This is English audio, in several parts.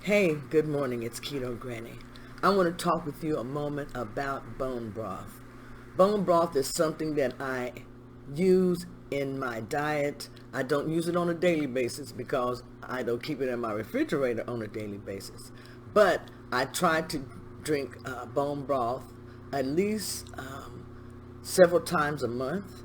Hey, good morning. It's Keto Granny. I want to talk with you a moment about bone broth. Bone broth is something that I use in my diet. I don't use it on a daily basis because I don't keep it in my refrigerator on a daily basis. But I try to drink bone broth at least several times a month.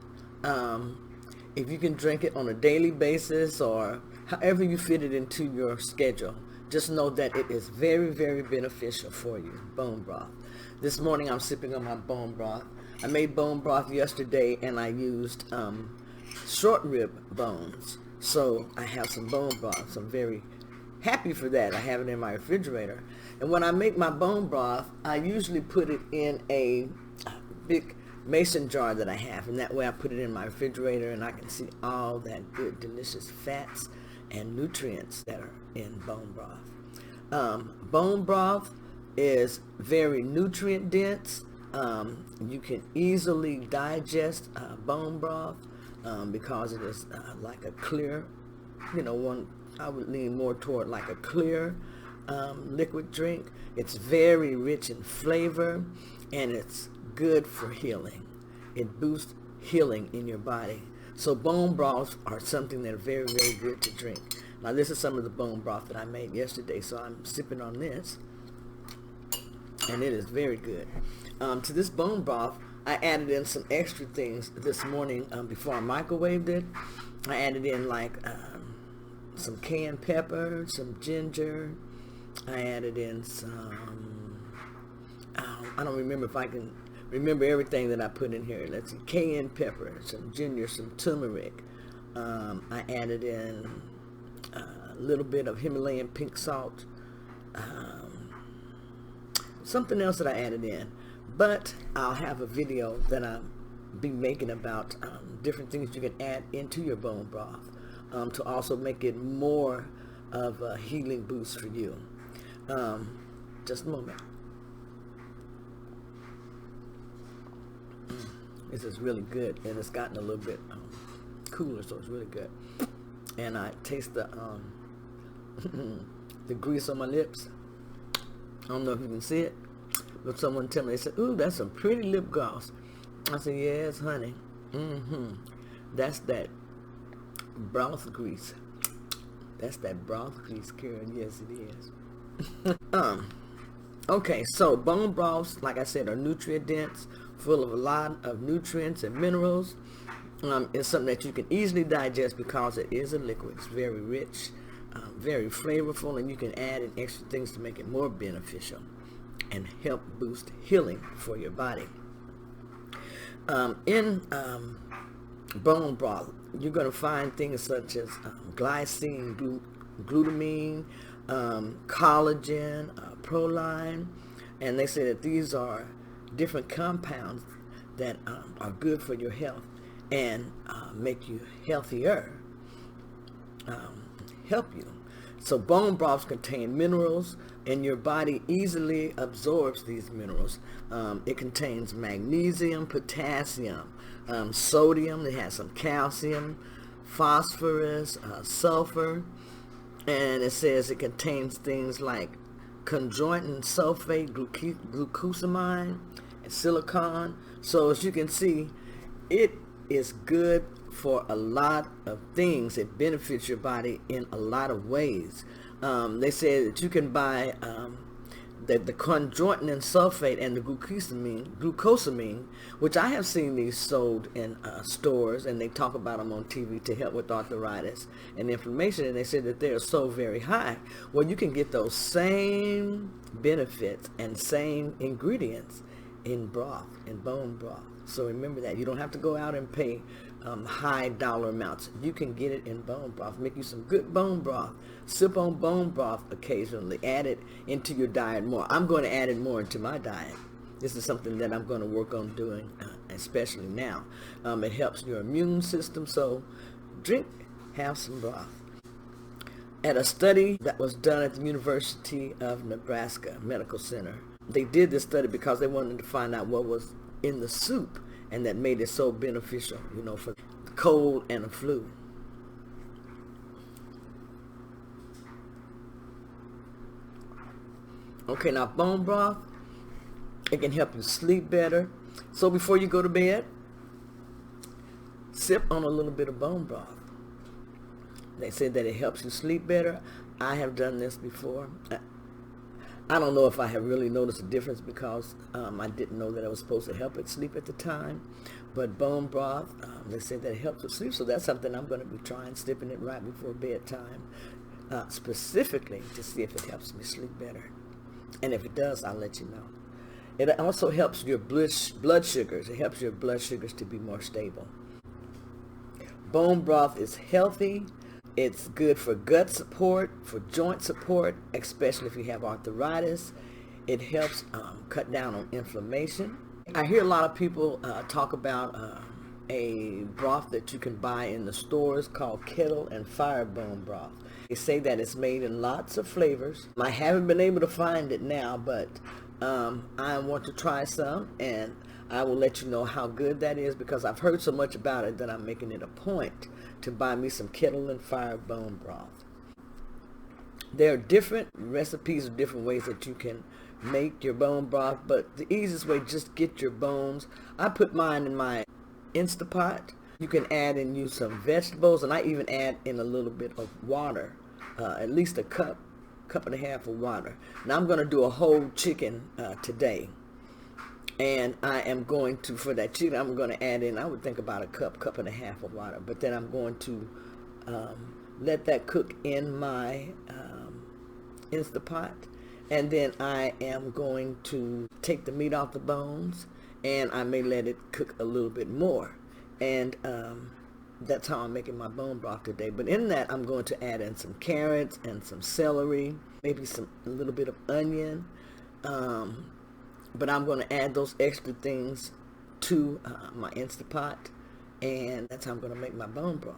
If you can drink it on a daily basis or however you fit it into your schedule, just know that it is very, very beneficial for you, bone broth. This morning I'm sipping on my bone broth. I made bone broth yesterday and I used short rib bones. So I have some bone broth. So I'm very happy for that. I have it in my refrigerator. And when I make my bone broth, I usually put it in a big mason jar that I have, and that way I put it in my refrigerator and I can see all that good delicious fats and nutrients that are in bone broth. Bone broth is very nutrient dense. You can easily digest bone broth because it is like a clear, I would lean more toward like a clear liquid drink. It's very rich in flavor and it's good for healing. It boosts healing in your body. So bone broths are something that are very, very good to drink. Now this is some of the bone broth that I made yesterday, so I'm sipping on this, and it is very good. To this bone broth, I added in some extra things this morning before I microwaved it. I added in like some cayenne pepper, some ginger. I added in some, I don't remember if I can remember everything that I put in here. Let's see, cayenne pepper, some ginger, some turmeric. I added in a little bit of Himalayan pink salt. Something else that I added in. But I'll have a video that I'll be making about different things you can add into your bone broth to also make it more of a healing boost for you. Just a moment. This is really good, and it's gotten a little bit cooler, so it's really good. And I taste the the grease on my lips. I don't know if you can see it, but someone tell me, they said, "Ooh, that's some pretty lip gloss." I said, "Yes, honey. That's that broth grease. That's that broth grease, Karen. Yes, it is." Okay, so bone broths, like I said, are nutrient dense, full of a lot of nutrients and minerals. It's something that you can easily digest because it is a liquid. It's very rich, very flavorful, and you can add in extra things to make it more beneficial and help boost healing for your body. In bone broth, you're going to find things such as glycine, glutamine, collagen, proline, and they say that these are different compounds that are good for your health and make you healthier, help you. So bone broths contain minerals, and your body easily absorbs these minerals. It contains magnesium, potassium, sodium. It has some calcium, phosphorus, sulfur, and it says it contains things like chondroitin sulfate, glucosamine, and silicon. So as you can see, it is good for a lot of things. It benefits your body in a lot of ways. They say that you can buy the chondroitin and sulfate and the glucosamine, which I have seen these sold in stores, and they talk about them on TV to help with arthritis and inflammation, and they say that they are so very high. Well, you can get those same benefits and same ingredients in broth, in bone broth. So remember that. You don't have to go out and pay high dollar amounts. You can get it in bone broth. Make you some good bone broth. Sip on bone broth occasionally. Add it into your diet more. I'm going to add it more into my diet. This is something that I'm going to work on doing, especially now. It helps your immune system. So have some broth. At a study that was done at the University of Nebraska Medical Center, they did this study because they wanted to find out what was in the soup and that made it so beneficial, for the cold and the flu. Okay, now bone broth, it can help you sleep better. So before you go to bed, sip on a little bit of bone broth. They say that it helps you sleep better. I have done this before. I don't know if I have really noticed a difference because I didn't know that I was supposed to help it sleep at the time. But bone broth, they say that it helps with sleep. So that's something I'm going to be trying, sipping it right before bedtime, specifically to see if it helps me sleep better. And if it does, I'll let you know. It also helps your blood sugars. It helps your blood sugars to be more stable. Bone broth is healthy. It's good for gut support, for joint support, especially if you have arthritis. It helps cut down on inflammation. I hear a lot of people talk about a broth that you can buy in the stores called Kettle and Fire bone broth. They say that it's made in lots of flavors. I haven't been able to find it now, but I want to try some, and I will let you know how good that is because I've heard so much about it that I'm making it a point to buy me some Kettle and Fire bone broth. There are different recipes or different ways that you can make your bone broth, but the easiest way, just get your bones. I put mine in my Instapot. You can add in you some vegetables, and I even add in a little bit of water, at least a cup and a half of water. Now I'm going to do a whole chicken today, and I am going to, for that chicken, I'm going to add in, I would think about a cup and a half of water, but then I'm going to let that cook in my Instapot, and then I am going to take the meat off the bones, and I may let it cook a little bit more, and that's how I'm making my bone broth today. But in that, I'm going to add in some carrots and some celery, maybe a little bit of onion, but I'm going to add those extra things to my Instapot, and that's how I'm going to make my bone broth.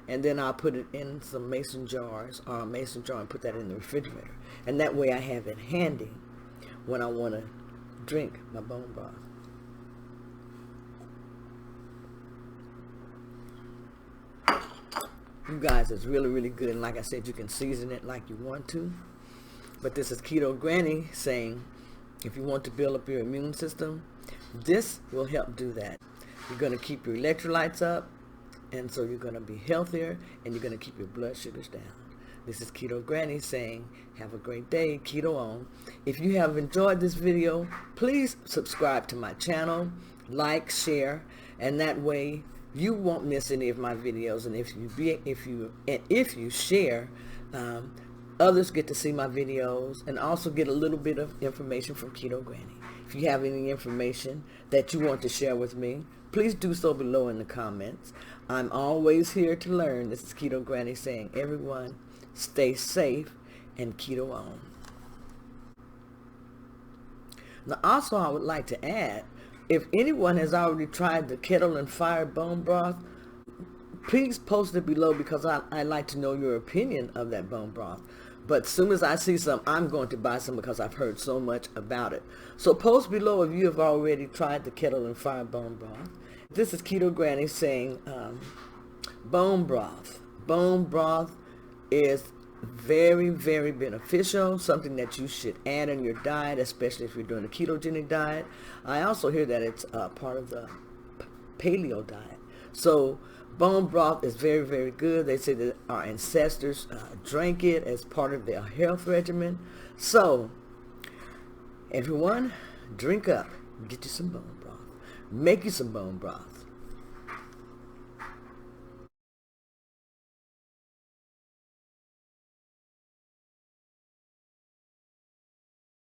And then I'll put it in some mason jars, or a mason jar, and put that in the refrigerator. And that way I have it handy when I want to drink my bone broth. You guys, it's really, really good. And like I said, you can season it like you want to. But this is Keto Granny saying, if you want to build up your immune system, this will help do that. You're going to keep your electrolytes up, and so you're going to be healthier, and you're going to keep your blood sugars down. This is Keto Granny saying, have a great day, keto on. If you have enjoyed this video, please subscribe to my channel, like, share, and that way you won't miss any of my videos. And if you share, others get to see my videos and also get a little bit of information from Keto Granny. If you have any information that you want to share with me, please do so below in the comments. I'm always here to learn. This is Keto Granny saying, everyone, stay safe and keto on. Now also I would like to add, if anyone has already tried the Kettle and Fire bone broth, please post it below because I like to know your opinion of that bone broth. But as soon as I see some, I'm going to buy some because I've heard so much about it. So post below if you have already tried the Kettle and Fire bone broth. This is Keto Granny saying bone broth. Bone broth is very, very beneficial, something that you should add in your diet, especially if you're doing a ketogenic diet. I also hear that it's part of the paleo diet. So bone broth is very, very good. They say that our ancestors drank it as part of their health regimen. So everyone, drink up, get you some bone broth, make you some bone broth.